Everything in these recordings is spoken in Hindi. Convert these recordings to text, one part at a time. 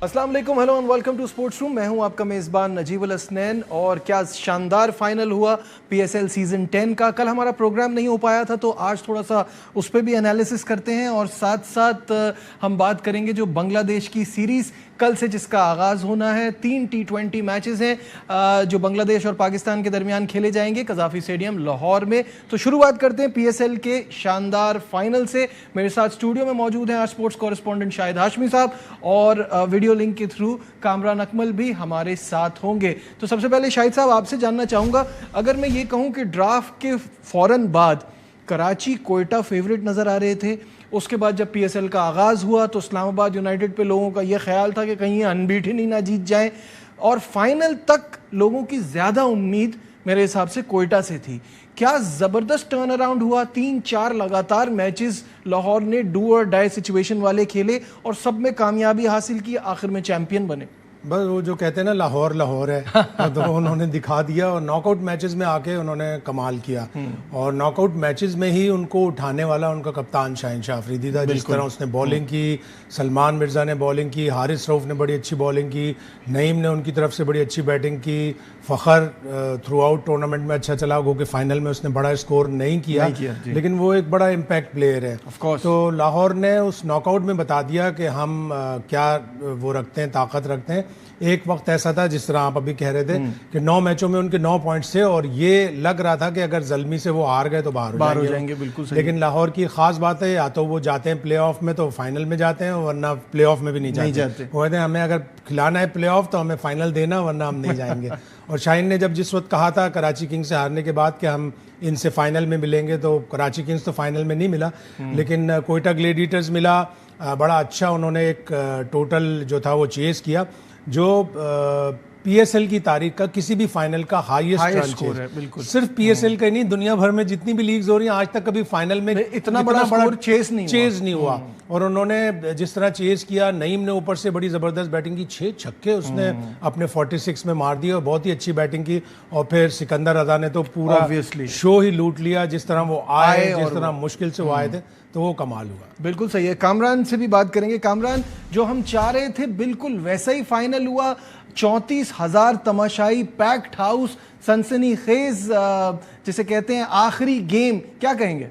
अस्सलाम वालेकुम, hello and welcome to sports room. मैं हूं आपका मेज़बान नजीबुल हसनैन। और क्या शानदार फाइनल हुआ पीएसएल सीज़न 10 का। कल हमारा प्रोग्राम नहीं हो पाया था, तो आज थोड़ा सा उस पर भी एनालिसिस करते हैं और साथ साथ हम बात करेंगे जो बांग्लादेश की सीरीज़ कल से जिसका आगाज़ होना है। 3 T20 मैचेस हैं जो बांग्लादेश और पाकिस्तान के दरमियान खेले जाएंगे कज़ाफ़ी स्टेडियम लाहौर में। तो शुरुआत करते हैं पीएसएल के शानदार फाइनल से। मेरे साथ स्टूडियो में मौजूद हैं आज स्पोर्ट्स कॉरेस्पॉन्डेंट शाहिद हाशमी साहब, और वीडियो लिंक के थ्रू कामरान अकमल भी हमारे साथ होंगे। तो सबसे पहले शाहिद साहब आपसे जानना चाहूँगा, अगर मैं ये कहूँ कि ड्राफ्ट के फ़ौरन बाद कराची कोयटा फेवरेट नज़र आ रहे थे, उसके बाद जब पीएसएल का आगाज़ हुआ तो इस्लामाबाद यूनाइटेड पे लोगों का यह ख्याल था कि कहीं ये अनबीटन ही ना जीत जाए, और फाइनल तक लोगों की ज़्यादा उम्मीद मेरे हिसाब से कोयटा से थी। क्या ज़बरदस्त टर्न अराउंड हुआ। 3-4 लगातार मैचेस लाहौर ने डू और डाई सिचुएशन वाले खेले और सब में कामयाबी हासिल की, आखिर में चैंपियन बने। बस वो जो कहते हैं ना, लाहौर लाहौर है तो उन्होंने दिखा दिया और नॉकआउट मैचेस में आके उन्होंने कमाल किया। और नॉकआउट मैचेस में ही उनको उठाने वाला उनका कप्तान शाहीन शाह अफरीदी था। जिस तरह उसने बॉलिंग की, सलमान मिर्ज़ा ने बॉलिंग की, हारिस रऊफ ने बड़ी अच्छी बॉलिंग की, नईम ने उनकी तरफ से बड़ी अच्छी बैटिंग की, फ़खर थ्रू आउट टूर्नामेंट में अच्छा चला, क्योंकि फाइनल में उसने बड़ा स्कोर नहीं किया लेकिन वो एक बड़ा इम्पैक्ट प्लेयर है। तो लाहौर ने उस नॉकआउट में बता दिया कि हम क्या वो रखते हैं, ताकत रखते हैं। एक वक्त ऐसा था, जिस तरह आप अभी कह रहे थे कि 9 मैचों में उनके 9 पॉइंट्स थे और ये लग रहा था कि अगर ज़ल्मी से वो हार गए तो बाहर हो जाएंगे। बिल्कुल सही। लेकिन लाहौर की खास बात है, या तो वो जाते हैं प्ले ऑफ में तो फाइनल में जाते हैं, वरना प्ले ऑफ में भी नहीं जाते। वो कहते हैं हमें अगर खिलाना है प्ले ऑफ तो हमें फाइनल देना, वरना हम नहीं जाएंगे। और शाहीन ने जब जिस वक्त कहा था कराची किंग्स से हारने के बाद कि हम इनसे फाइनल में मिलेंगे, तो कराची किंग्स तो फाइनल में नहीं मिला लेकिन कोयटा ग्लेडिएटर्स मिला। बड़ा अच्छा उन्होंने एक टोटल जो था वो चेस किया, जो पीएसएल की तारीख का किसी भी फाइनल का हाईएस्ट रन स्कोर है। बिल्कुल, सिर्फ पीएसएल का ही नहीं, दुनिया भर में जितनी भी लीग्स हो रही हैं आज तक कभी फाइनल में इतना बड़ा चेस नहीं हुआ। और उन्होंने जिस तरह चेस किया, नईम ने ऊपर से बड़ी जबरदस्त बैटिंग की, 6 छक्के उसने अपने 46 में मार दिए और बहुत ही अच्छी बैटिंग की। और फिर सिकंदर रजा ने तो पूरा शो ही लूट लिया, जिस तरह वो आए, जिस तरह मुश्किल से वो आए थे, तो वो कमाल हुआ। बिल्कुल सही है। कामरान से भी बात करेंगे। कामरान, जो हम चाह रहे थे बिल्कुल वैसा ही फाइनल हुआ। 34,000 तमाशाई, पैक्ड हाउस, सनसनीखेज जिसे कहते हैं आखिरी गेम, क्या कहेंगे?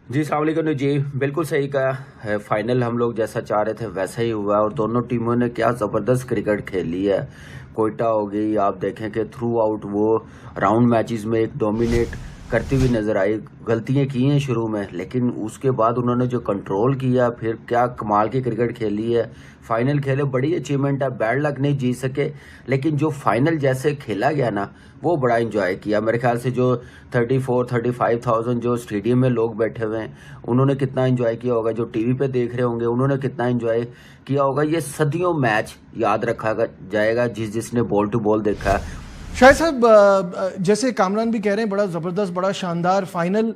जी अस्सलाम वालेकुम। जी बिल्कुल सही कहा है, फाइनल हम लोग जैसा चाह रहे थे वैसा ही हुआ और दोनों टीमों ने क्या ज़बरदस्त क्रिकेट खेली है। कोयटा हो गई, आप देखें कि थ्रू आउट वो राउंड मैचेस में एक डोमिनेट करती हुई नजर आई। गलतियां की हैं शुरू में, लेकिन उसके बाद उन्होंने जो कंट्रोल किया, फिर क्या कमाल की क्रिकेट खेली है। फाइनल खेले, बड़ी अचीवमेंट है। बैड लक नहीं जीत सके, लेकिन जो फाइनल जैसे खेला गया ना, वो बड़ा एंजॉय किया। मेरे ख्याल से जो 34-35,000 जो स्टेडियम में लोग बैठे हुए हैं, उन्होंने कितना एंजॉय किया होगा। जो टीवी पे देख रहे होंगे उन्होंने कितना एंजॉय किया होगा। ये सदियों मैच याद रखा जाएगा जिसने बॉल टू बॉल देखा। शायद साहब, जैसे कामरान भी कह रहे हैं, बड़ा ज़बरदस्त, बड़ा शानदार फाइनल।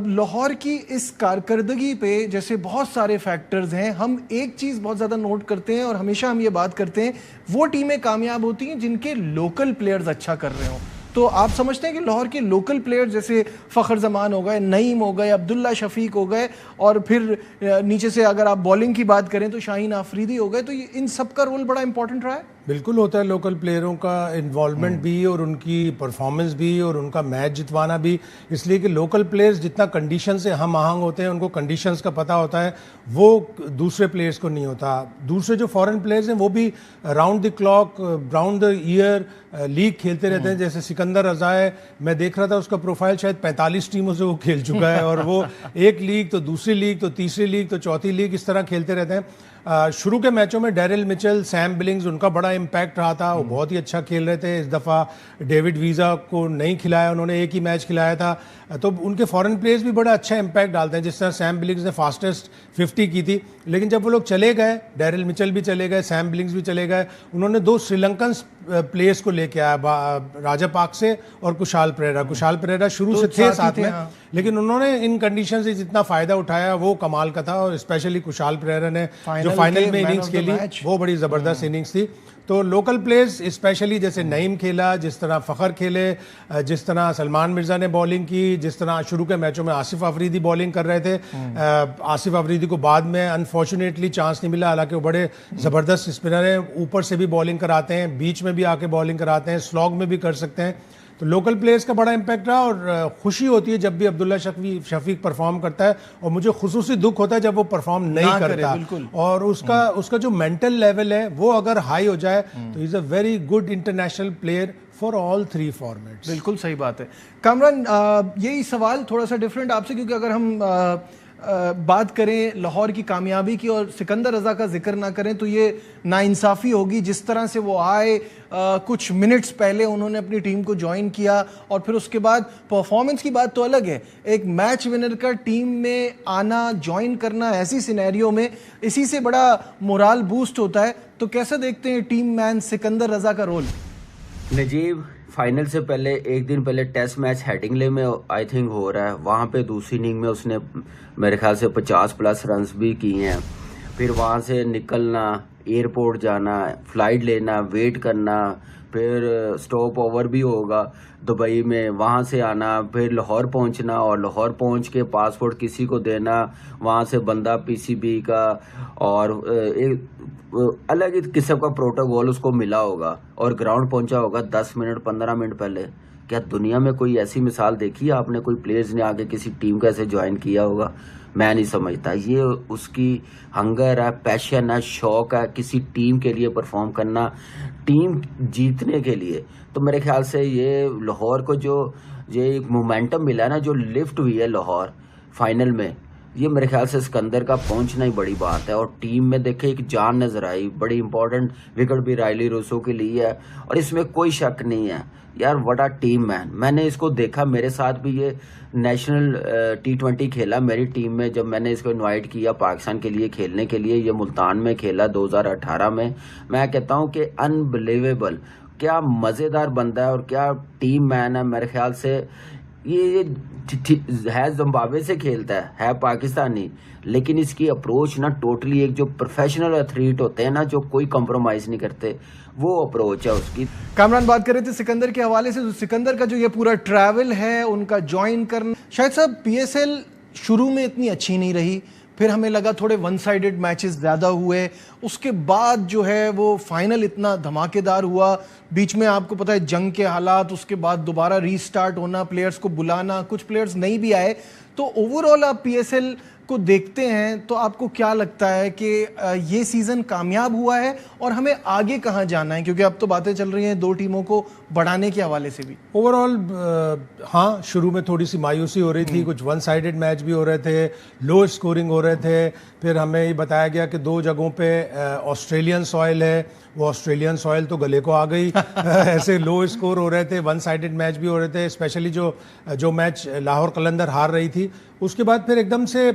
लाहौर की इस कारकर्दगी पे जैसे बहुत सारे फैक्टर्स हैं, हम एक चीज़ बहुत ज़्यादा नोट करते हैं और हमेशा हम ये बात करते हैं, वो टीमें कामयाब होती हैं जिनके लोकल प्लेयर्स अच्छा कर रहे हों। तो आप समझते हैं कि लाहौर के लोकल प्लेयर्स जैसे फ़खर जमान हो गए, नईम हो गए, अब्दुल्ला शफीक हो गए, और फिर नीचे से अगर आप बॉलिंग की बात करें तो शाहीन अफरीदी हो गए, तो इन सब का रोल बड़ा इंपॉर्टेंट रहा है। बिल्कुल होता है, लोकल प्लेयरों का इन्वॉल्वमेंट भी और उनकी परफॉर्मेंस भी और उनका मैच जितवाना भी, इसलिए कि लोकल प्लेयर्स जितना कंडीशन से हम आहंग होते हैं, उनको कंडीशंस का पता होता है, वो दूसरे प्लेयर्स को नहीं होता। दूसरे जो फॉरेन प्लेयर्स हैं वो भी round the clock, round the year league खेलते रहते हैं। जैसे सिकंदर रजा है, मैं देख रहा था उसका प्रोफाइल शायद 45 टीमों से वो खेल चुका है और वो एक लीग तो दूसरी लीग तो तीसरी लीग तो चौथी लीग, इस तरह खेलते रहते हैं। शुरू के मैचों में डेरिल मिचेल, सैम बिलिंग्स, उनका बड़ा इम्पैक्ट रहा था, वो बहुत ही अच्छा खेल रहे थे। इस दफ़ा डेविड वीज़ा को नहीं खिलाया उन्होंने, एक ही मैच खिलाया था, तो उनके फॉरेन प्लेयर्स भी बड़ा अच्छा इम्पैक्ट डालते हैं। जिस तरह सैम बिलिंग्स ने फास्टेस्ट 50 की थी, लेकिन जब वो लोग चले गए, डेरिल मिचेल भी चले गए, सैम बिलिंग्स भी चले गए, उन्होंने 2 श्रीलंकन प्लेयर्स को लेके आया, राजा पाक से और कुशाल परेरा। कुशाल परेरा शुरू से थे साथ में, लेकिन उन्होंने इन कंडीशन से जितना फ़ायदा उठाया वो कमाल का था। और स्पेशली कुशाल परेरा ने जो फाइनल में इनिंग्स खेली, वो बड़ी ज़बरदस्त इनिंग्स थी। तो लोकल प्लेयर्स स्पेशली जैसे नईम खेला, जिस तरह फ़खर खेले, जिस तरह सलमान मिर्ज़ा ने बॉलिंग की, जिस तरह शुरू के मैचों में आसिफ अफरीदी बॉलिंग कर रहे थे। आसिफ अफरीदी को बाद में अनफॉर्चुनेटली चांस नहीं मिला, हालांकि वो बड़े ज़बरदस्त स्पिनर हैं, ऊपर से भी बॉलिंग कराते हैं, बीच में भी आके बॉलिंग कराते हैं, स्लॉग में भी कर सकते हैं। तो लोकल प्लेयर्स का बड़ा इम्पैक्ट रहा और खुशी होती है जब भी अब्दुल्ला शफीक परफॉर्म करता है, और मुझे खुसूसी दुख होता है जब वो परफॉर्म नहीं करता। और उसका जो मेंटल लेवल है वो अगर हाई हो जाए तो is a very good international player for all 3 formats. बिल्कुल सही बात है। कामरान, यही सवाल थोड़ा सा डिफरेंट आपसे, क्योंकि अगर हम बात करें लाहौर की कामयाबी की और सिकंदर रजा का जिक्र ना करें तो ये नाइंसाफ़ी होगी। जिस तरह से वो आए, कुछ मिनट्स पहले उन्होंने अपनी टीम को ज्वाइन किया और फिर उसके बाद परफॉर्मेंस की बात तो अलग है, एक मैच विनर का टीम में आना, ज्वाइन करना ऐसी सिनेरियो में, इसी से बड़ा मोराल बूस्ट होता है। तो कैसे देखते हैं टीम मैन सिकंदर रजा का रोल? नजीब, फाइनल से पहले एक दिन पहले टेस्ट मैच हेडिंगले में आई थिंक हो रहा है, वहाँ पे दूसरी इनिंग में उसने मेरे ख्याल से 50+ रन्स भी किए हैं। फिर वहाँ से निकलना, एयरपोर्ट जाना, फ्लाइट लेना, वेट करना, फिर स्टॉप ओवर भी होगा दुबई में, वहाँ से आना, फिर लाहौर पहुँचना और लाहौर पहुँच के पासपोर्ट किसी को देना, वहाँ से बंदा पीसीबी का और एक अलग ही किस्म का प्रोटोकॉल उसको मिला होगा और ग्राउंड पहुँचा होगा 10 मिनट 15 मिनट पहले। क्या दुनिया में कोई ऐसी मिसाल देखी है आपने? कोई प्लेयर्स ने आके किसी टीम का ऐसे ज्वाइन किया होगा? मैं नहीं समझता। ये उसकी हंगर है, पैशन है, शौक है किसी टीम के लिए परफॉर्म करना, टीम जीतने के लिए। तो मेरे ख्याल से ये लाहौर को जो ये एक मोमेंटम मिला है ना, जो लिफ्ट हुई है लाहौर फाइनल में, ये मेरे ख्याल से सिकंदर का पहुंचना ही बड़ी बात है। और टीम में देखे एक जान नजर आई, बड़ी इंपॉर्टेंट विकेट भी रायली रूसो के लिए है और इसमें कोई शक नहीं है यार, व्हाट अ टीम मैन। मैंने इसको देखा, मेरे साथ भी ये नेशनल T20 खेला मेरी टीम में, जब मैंने इसको इनवाइट किया पाकिस्तान के लिए खेलने के लिए, ये मुल्तान में खेला 2018 में। मैं कहता हूँ कि अनबिलीवेबल, क्या मज़ेदार बंदा है और क्या टीम मैन है। मेरे ख्याल से ये है जिम्बाब्वे से खेलता है पाकिस्तानी, लेकिन इसकी अप्रोच ना टोटली एक जो प्रोफेशनल एथलीट होते हैं ना, जो कोई कॉम्प्रोमाइज़ नहीं करते, वो अप्रोच है उसकी। कामरान बात कर रहे थे सिकंदर के हवाले से, तो सिकंदर का जो ये पूरा ट्रैवल है, उनका ज्वाइन करना, शायद साहब PSL शुरू में इतनी अच्छी नहीं रही, फिर हमें लगा थोड़े वन साइडेड मैचेस ज़्यादा हुए, उसके बाद जो है वो फाइनल इतना धमाकेदार हुआ, बीच में आपको पता है जंग के हालात, उसके बाद दोबारा रीस्टार्ट होना, प्लेयर्स को बुलाना, कुछ प्लेयर्स नहीं भी आए। तो ओवरऑल आप PSL को देखते हैं तो आपको क्या लगता है कि ये सीज़न कामयाब हुआ है और हमें आगे कहाँ जाना है? क्योंकि अब तो बातें चल रही हैं 2 टीमों को बढ़ाने के हवाले से भी। ओवरऑल हाँ, शुरू में थोड़ी सी मायूसी हो रही थी, कुछ वन साइडेड मैच भी हो रहे थे, लो स्कोरिंग हो रहे थे। फिर हमें ये बताया गया कि 2 जगहों पे ऑस्ट्रेलियन सॉइल है, वो ऑस्ट्रेलियन सॉइल तो गले को आ गई। ऐसे लो स्कोर हो रहे थे, वन साइडेड मैच भी हो रहे थे, स्पेशली जो मैच लाहौर कलंदर हार रही थी। उसके बाद फिर एकदम से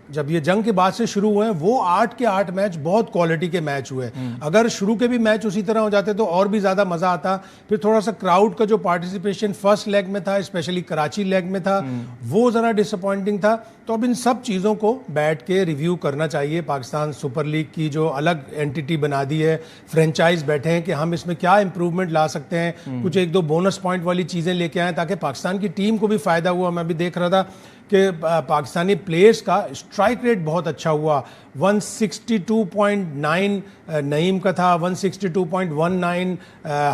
जब ये जंग के बाद से शुरू हुए, वो 8 के 8 मैच बहुत क्वालिटी के मैच हुए। अगर शुरू के भी मैच उसी तरह हो जाते तो और भी ज़्यादा मज़ा आता। फिर थोड़ा सा क्राउड का जो पार्टिसिपेशन फर्स्ट लेग में था, स्पेशली कराची लेग में था, वो ज़रा डिसअपॉइंटिंग था। तो अब इन सब चीज़ों को बैठ के रिव्यू करना चाहिए। पाकिस्तान सुपर लीग की जो अलग एंटिटी बना दी है, फ्रेंचाइज बैठे हैं कि हम इसमें क्या इंप्रूवमेंट ला सकते हैं, कुछ 1-2 बोनस पॉइंट वाली चीज़ें लेके आएँ ताकि पाकिस्तान की टीम को भी फ़ायदा हुआ। मैं भी देख रहा था कि पाकिस्तानी प्लेयर्स का स्ट्राइक रेट बहुत अच्छा हुआ। 162.9 नईम का था, 162.19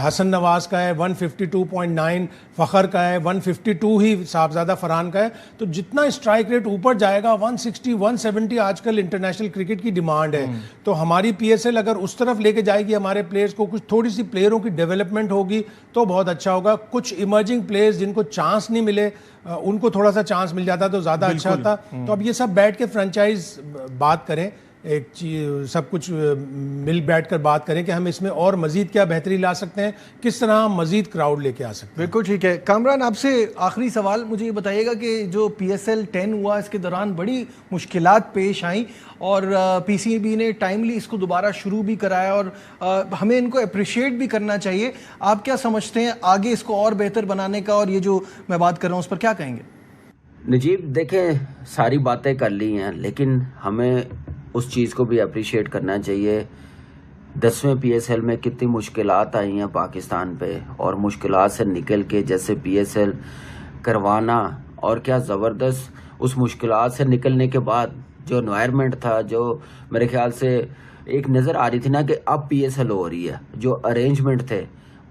हसन नवाज का है, 152.9 फ़खर का है, 152 ही साहबजादा फरहान का है। तो जितना स्ट्राइक रेट ऊपर जाएगा, 160 170 आजकल इंटरनेशनल क्रिकेट की डिमांड है। तो हमारी PSL अगर उस तरफ लेके जाएगी हमारे प्लेयर्स को, कुछ थोड़ी सी प्लेयरों की डेवलपमेंट होगी तो बहुत अच्छा होगा। कुछ इमर्जिंग प्लेयर्स जिनको चांस नहीं मिले, उनको थोड़ा सा चांस मिल जाता तो ज़्यादा अच्छा होता। तो अब ये सब बैठ के फ्रेंचाइज बात करें, एक चीज सब कुछ मिल बैठ कर बात करें कि हम इसमें और मजीद क्या बेहतरी ला सकते हैं, किस तरह हम मजीद क्राउड लेके आ सकते हैं। बिल्कुल ठीक है। कामरान, आपसे आखिरी सवाल, मुझे ये बताइएगा कि जो PSL 10 हुआ, इसके दौरान बड़ी मुश्किलात पेश आई और PCB ने टाइमली इसको दोबारा शुरू भी कराया और हमें इनको अप्रिशिएट भी करना चाहिए। आप क्या समझते हैं आगे इसको और बेहतर बनाने का, और ये जो मैं बात कर रहा हूँ उस पर क्या कहेंगे? नजीब, देखें, सारी बातें कर ली हैं, लेकिन हमें उस चीज़ को भी अप्रिशिएट करना चाहिए। 10वें पीएसएल में कितनी मुश्किलात आई हैं पाकिस्तान पे, और मुश्किलात से निकल के जैसे पीएसएल करवाना, और क्या ज़बरदस्त उस मुश्किलात से निकलने के बाद जो एनवायरनमेंट था, जो मेरे ख्याल से एक नज़र आ रही थी ना कि अब पीएसएल हो रही है, जो अरेंजमेंट थे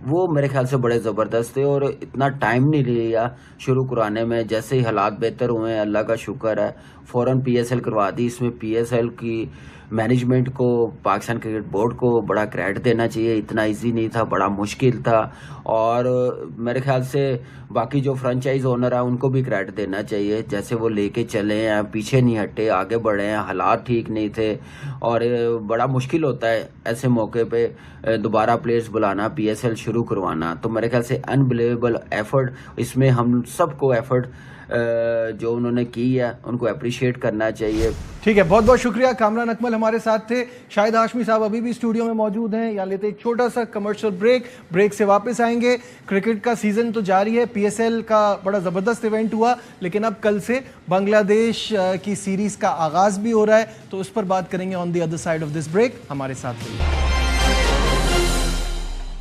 वो मेरे ख्याल से बड़े ज़बरदस्त थे, और इतना टाइम नहीं लिया शुरू कराने में। जैसे ही हालात बेहतर हुए हैं, अल्लाह का शुक्र है, फ़ौरन पीएसएल करवा दी। इसमें पीएसएल की मैनेजमेंट को, पाकिस्तान क्रिकेट बोर्ड को बड़ा क्रेडिट देना चाहिए। इतना इजी नहीं था, बड़ा मुश्किल था, और मेरे ख्याल से बाकी जो फ्रेंचाइज ओनर है उनको भी क्रेडिट देना चाहिए। जैसे वो लेके चले हैं, पीछे नहीं हटे, आगे बढ़े हैं। हालात ठीक नहीं थे, और बड़ा मुश्किल होता है ऐसे मौके पे दोबारा प्लेयर्स बुलाना, पीएसएल शुरू करवाना। तो मेरे ख्याल से अनबिलीवेबल एफर्ट, इसमें हम सबको एफर्ट जो उन्होंने की है उनको अप्रिशिएट करना चाहिए। ठीक है, बहुत बहुत शुक्रिया। कामरान अकमल हमारे साथ थे। शाहिद हाशमी साहब अभी भी स्टूडियो में मौजूद हैं। यहाँ लेते एक छोटा सा कमर्शियल ब्रेक से वापस आएंगे। क्रिकेट का सीजन तो जारी है, पीएसएल का बड़ा ज़बरदस्त इवेंट हुआ, लेकिन अब कल से बांग्लादेश की सीरीज का आगाज भी हो रहा है, तो उस पर बात करेंगे on the other side of this break. हमारे साथ रहिए।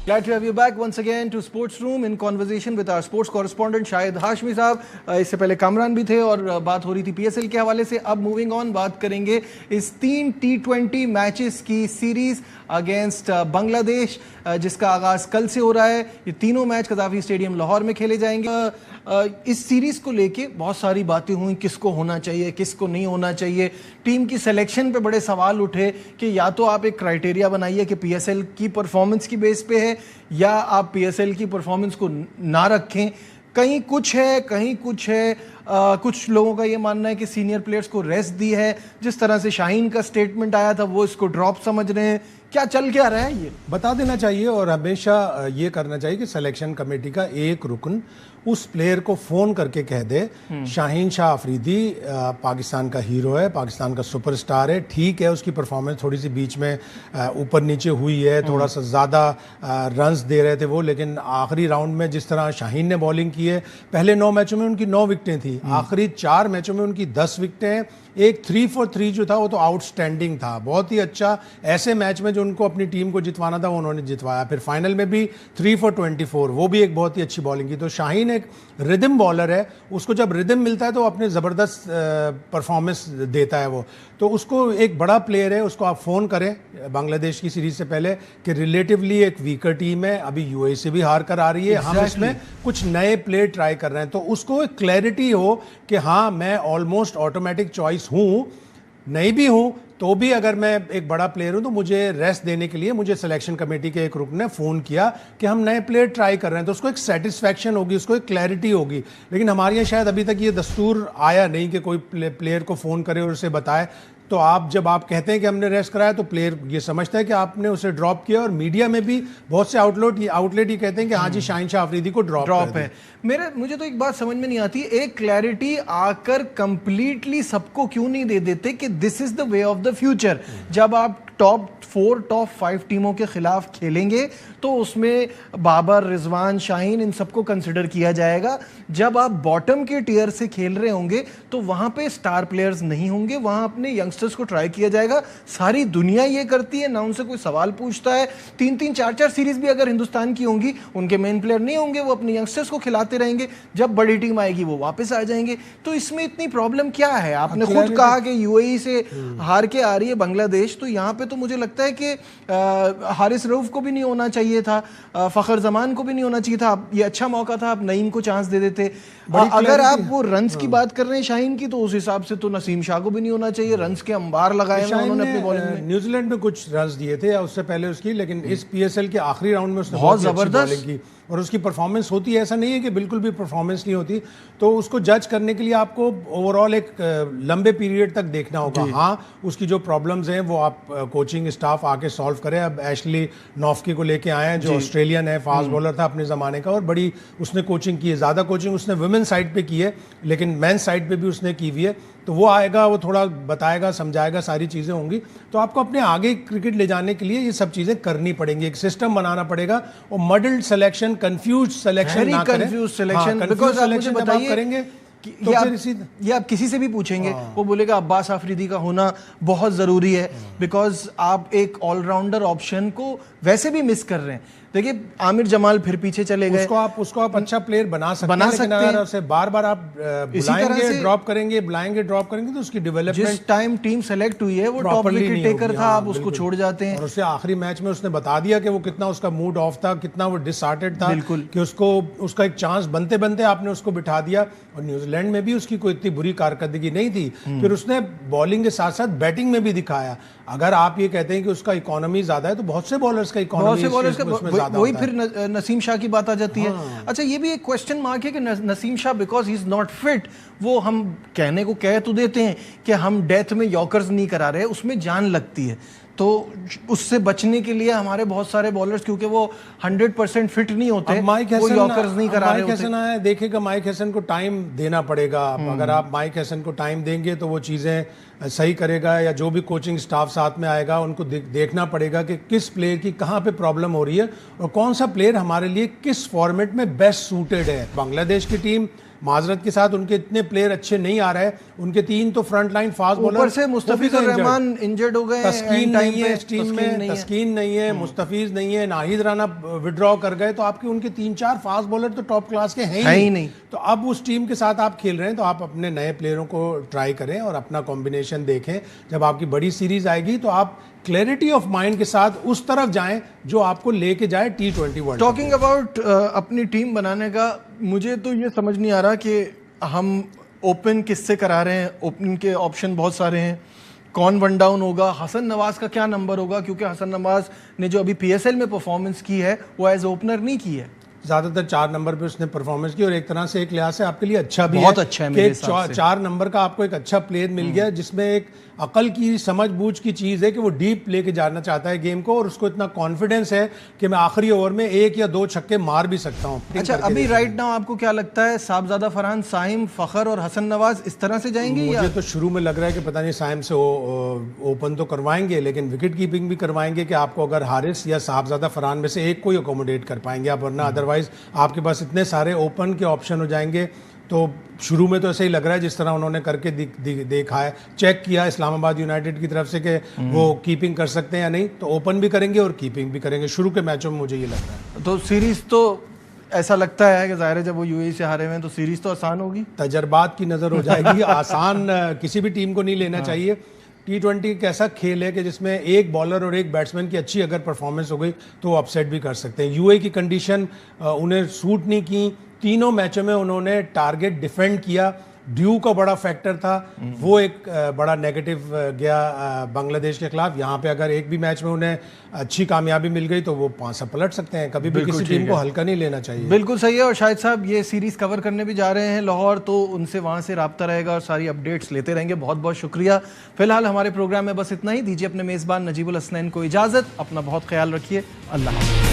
Glad to have you back once again to Sports Room in conversation with our sports correspondent Shahid Hashmi साहब। इससे पहले कामरान भी थे और बात हो रही थी पीएसएल के हवाले से। अब मूविंग ऑन, बात करेंगे इस 3 T20 मैचेस की सीरीज अगेंस्ट बांग्लादेश, जिसका आगाज कल से हो रहा है। ये तीनों मैच कज़ाफ़ी स्टेडियम लाहौर में खेले जाएंगे। इस सीरीज को लेके बहुत सारी बातें हुई, किसको होना चाहिए, किसको नहीं होना चाहिए। टीम की सिलेक्शन पे बड़े सवाल उठे कि या तो आप एक क्राइटेरिया बनाइए कि पीएसएल की परफॉर्मेंस की बेस पे है, या आप पीएसएल की परफॉर्मेंस को ना रखें। कहीं कुछ है, कहीं कुछ है। कुछ लोगों का ये मानना है कि सीनियर प्लेयर्स को रेस्ट दी है। जिस तरह से शाहीन का स्टेटमेंट आया था वो इसको ड्रॉप समझ रहे हैं। क्या चल क्या रहा है, ये बता देना चाहिए, और हमेशा ये करना चाहिए कि सिलेक्शन कमेटी का एक रुकन उस प्लेयर को फोन करके कह दे, शाहीन शाह अफरीदी पाकिस्तान का हीरो है, पाकिस्तान का सुपरस्टार है। ठीक है, उसकी परफॉर्मेंस थोड़ी सी बीच में ऊपर नीचे हुई है, थोड़ा सा ज़्यादा रन्स दे रहे थे वो, लेकिन आखिरी राउंड में जिस तरह शाहीन ने बॉलिंग की है, पहले 9 मैचों में उनकी 9 विकेटें थी, आखिरी 4 मैचों में उनकी 10 विकेटें हैं। एक 3 for 3 जो था वो तो आउटस्टैंडिंग था, बहुत ही अच्छा। ऐसे मैच में जो उनको अपनी टीम को जितवाना था वो उन्होंने जितवाया। फिर फाइनल में भी 3 for 24, वो भी एक बहुत ही अच्छी बॉलिंग की। तो शाहीन एक रिदम बॉलर है, उसको जब रिदम मिलता है तो अपने ज़बरदस्त परफॉर्मेंस देता है वो। तो उसको एक बड़ा प्लेयर है, उसको आप फ़ोन करें बांग्लादेश की सीरीज से पहले कि रिलेटिवली एक वीकर टीम है, अभी यूएई से भी हार कर आ रही है, हम इसमें कुछ नए प्लेयर ट्राई कर रहे हैं। तो उसको एक क्लैरिटी हो कि हाँ मैं ऑलमोस्ट ऑटोमेटिक चॉइस हूँ, नहीं भी हूँ तो भी अगर मैं एक बड़ा प्लेयर हूं तो मुझे रेस्ट देने के लिए मुझे सिलेक्शन कमेटी के एक रुकन ने फ़ोन किया कि हम नए प्लेयर ट्राई कर रहे हैं। तो उसको एक सेटिस्फैक्शन होगी, उसको एक क्लैरिटी होगी। लेकिन हमारे यहाँ शायद अभी तक ये दस्तूर आया नहीं कि कोई प्लेयर को फ़ोन करे और उसे बताए। तो आप जब आप कहते हैं कि हमने रेस्ट कराया तो प्लेयर ये समझता है कि आपने उसे ड्रॉप किया, और मीडिया में भी बहुत से आउटलेट ये कहते हैं कि हाँ जी शाहीन शाह अफरीदी को ड्रॉप है। मुझे तो एक बात समझ में नहीं आती, एक क्लैरिटी आकर कंप्लीटली सबको क्यों नहीं दे देते कि this is the way of the future. जब आप टॉप 4 टॉप 5 टीमों के खिलाफ खेलेंगे तो उसमें बाबर, रिजवान, शाहीन, इन सबको कंसिडर किया जाएगा। जब आप बॉटम के टियर से खेल रहे होंगे तो वहां पे स्टार प्लेयर्स नहीं होंगे, वहां अपने यंगस्टर्स को ट्राई किया जाएगा। सारी दुनिया ये करती है, ना उनसे कोई सवाल पूछता है। 3-3, 4-4 सीरीज भी अगर हिंदुस्तान की होंगी, उनके मेन प्लेयर नहीं होंगे, वो अपने यंगस्टर्स को खिलाते रहेंगे। जब बड़ी टीम आएगी वो वापस आ जाएंगे। तो इसमें इतनी प्रॉब्लम क्या है? आपने खुद कहा कि यूएई से हार के आ रही है बांग्लादेश, तो यहाँ पे तो मुझे लगता है कि हारिस रऊफ को भी नहीं होना चाहिए था, फखर जमान को भी नहीं होना चाहिए था। ये अच्छा मौका था, आप नईम को चांस दे देते। अगर आप वो रन्स की बात कर रहे हैं शाहीन की, तो उस हिसाब से तो नसीम शाह को भी नहीं होना चाहिए। रन्स के अंबार लगाए हैं उन्होंने अपनी बॉलिंग में। न्यूजीलैंड में कुछ रन्स दिए थे या उससे पहले उसकी, लेकिन इस पीएसएल के आखिरी राउंड में उसने बहुत जबरदस्त बॉलिंग की और उसकी परफॉर्मेंस होती है। ऐसा नहीं है कि बिल्कुल भी परफॉर्मेंस नहीं होती। तो उसको जज करने के लिए आपको ओवरऑल एक लंबे पीरियड तक देखना होगा। हाँ, उसकी जो प्रॉब्लम्स हैं वो आप कोचिंग स्टाफ आके सॉल्व करे। अब एशली नॉफ्की को लेके आए हैं जो ऑस्ट्रेलियन है, फास्ट बॉलर था अपने ज़माने का, और बड़ी उसने कोचिंग की है। ज़्यादा कोचिंग उसने वुमेन साइड पे की है, लेकिन मेन साइड पे भी उसने की हुई है। तो वो आएगा, वो थोड़ा बताएगा, समझाएगा, सारी चीज़ें होंगी। तो आपको अपने आगे क्रिकेट ले जाने के लिए ये सब चीज़ें करनी पड़ेंगी, एक सिस्टम बनाना पड़ेगा। और मॉडल्ड सिलेक्शन, कंफ्यूज सिलेक्शन ना करें। कंफ्यूज सिलेक्शन, बिकॉज़ आप मुझे बताइए करेंगे तो ये आप किसी से भी पूछेंगे वो बोलेगा अब्बास आफरीदी का होना बहुत ज़रूरी है, बिकॉज आप एक ऑलराउंडर ऑप्शन को वैसे भी मिस कर रहे हैं। देखिए आमिर जमाल फिर पीछे चले गए, उसको आप अच्छा प्लेयर बना सकते हैं, लेकिन अगर उसे बार बार आप बुलाएंगे ड्रॉप करेंगे तो उसकी डेवलपमेंट, जिस टाइम टीम सेलेक्ट हुई है वो टॉप विकेट टेकर था, आप उसको छोड़ जाते हैं। और उससे आखिरी मैच में उसने बता दिया कि वो कितना उसका मूड ऑफ था, कितना वो डिसहार्टेड था, बिल्कुल कि उसका एक चांस बनते बनते आपने उसको बिठा दिया। और न्यूजीलैंड में भी उसकी कोई इतनी बुरी कारकर्दगी नहीं थी, फिर उसने बॉलिंग के साथ साथ बैटिंग में भी दिखाया। अगर आप ये कहते हैं कि उसका इकोनॉमी ज्यादा है तो बहुत से बॉलर्स का इकोनॉमी वही फिर नसीम शाह की बात आ जाती है। अच्छा ये भी एक क्वेश्चन मार्क है कि Naseem Shah because he is not fit, वो हम कहने को कह तो देते हैं कि हम डेथ में यॉर्कर्स नहीं करा रहे, उसमें जान लगती है, तो उससे बचने के लिए हमारे बहुत सारे बॉलर्स क्योंकि वो 100% फिट नहीं होते, वो यॉर्कर्स नहीं करा रहे होते। देखेगा माइक हैसन को टाइम देना पड़ेगा। अगर आप माइक हैसन को टाइम देंगे तो वो चीज़ें सही करेगा, या जो भी कोचिंग स्टाफ साथ में आएगा उनको देखना पड़ेगा कि किस प्लेयर की कहाँ पे प्रॉब्लम हो रही है और कौन सा प्लेयर हमारे लिए किस फॉर्मेट में बेस्ट सूटेड है। बांग्लादेश की टीम माजरत के साथ उनके इतने प्लेयर अच्छे नहीं आ रहे, उनके 3 तो फ्रंट लाइन फास्ट बॉलर, ऊपर से मुस्तफिजुर रहमान इंजर्ड हो गए, तस्कीन नहीं है इस टीम में, तस्कीन नहीं है, मुस्तफिज नहीं है, नाहिद राना विड्रॉ कर गए, तो आपके उनके 3-4 फास्ट बॉलर तो टॉप क्लास के हैं ही नहीं। तो अब उस टीम के साथ आप खेल रहे हैं तो आप अपने नए प्लेयरों को ट्राई करें और अपना कॉम्बिनेशन देखें। जब आपकी बड़ी सीरीज आएगी तो आप क्लैरिटी ऑफ माइंड के साथ उस तरफ जाएं जो आपको लेके जाए T20 वर्ल्ड। टॉकिंग अबाउट अपनी टीम बनाने का, मुझे तो ये समझ नहीं आ रहा कि हम ओपन किससे करा रहे हैं। ओपन के ऑप्शन बहुत सारे हैं, कौन वन डाउन होगा, हसन नवाज का क्या नंबर होगा, क्योंकि हसन नवाज ने जो अभी PSL में परफॉर्मेंस की है वो एज ओपनर नहीं की है, ज्यादातर 4 नंबर पे उसने परफॉर्मेंस की और एक तरह से एक लिहाज से आपके लिए अच्छा भी बहुत अच्छा है मेरे हिसाब से। 4 नंबर का आपको एक अच्छा प्लेयर मिल गया जिसमें एक अकल की समझ बूझ की चीज है कि वो डीप लेके जाना चाहता है गेम को और उसको इतना कॉन्फिडेंस है कि मैं आखिरी ओवर में 1 या 2 छक्के मार भी सकता हूँ। अच्छा अभी राइट नाउ आपको क्या लगता है, साहबजादा फरहान, साइम, फखर और हसन नवाज इस तरह से जाएंगे? मुझे तो शुरू में लग रहा है कि पता नहीं साइम से ओपन तो करवाएंगे लेकिन विकेट कीपिंग भी करवाएंगे कि आपको अगर हारिस या साहबजादा फरहान में से एक को ही अकोमोडेट कर पाएंगे आप, वरना अदरवाइज आपके पास इतने सारे ओपन के ऑप्शन हो जाएंगे। तो शुरू में तो ऐसे ही लग रहा है जिस तरह उन्होंने करके देखा है, चेक किया इस्लामाबाद यूनाइटेड की तरफ से कि वो कीपिंग कर सकते हैं या नहीं, तो ओपन भी करेंगे और कीपिंग भी करेंगे शुरू के मैचों में, मुझे ये लग रहा है। तो सीरीज तो ऐसा लगता है कि ज़ाहिर है जब वो यूएई से हारे हुए हैं तो सीरीज तो आसान होगी, तजर्बात की नज़र हो जाएगी। आसान किसी भी टीम को नहीं लेना चाहिए। T20 एक ऐसा खेल है कि जिसमें एक बॉलर और एक बैट्समैन की अच्छी अगर परफॉर्मेंस हो गई तो वो अपसेट भी कर सकते हैं। यूएई की कंडीशन उन्हें सूट नहीं की, तीनों मैचों में उन्होंने टारगेट डिफेंड किया, ड्यू का बड़ा फैक्टर था, वो एक बड़ा नेगेटिव गया बांग्लादेश के खिलाफ। यहाँ पे अगर एक भी मैच में उन्हें अच्छी कामयाबी मिल गई तो वो 5 पलट सकते हैं, कभी भी किसी टीम को हल्का नहीं लेना चाहिए। बिल्कुल सही है। और शाहिद साहब ये सीरीज कवर करने भी जा रहे हैं लाहौर, तो उनसे वहाँ से राब्ता रहेगा और सारी अपडेट्स लेते रहेंगे। बहुत बहुत शुक्रिया। फिलहाल हमारे प्रोग्राम में बस इतना ही, दीजिए अपने मेज़बान नजीबुल हसनैन को इजाज़त, अपना बहुत ख्याल रखिए, अल्लाह हाफ़िज़।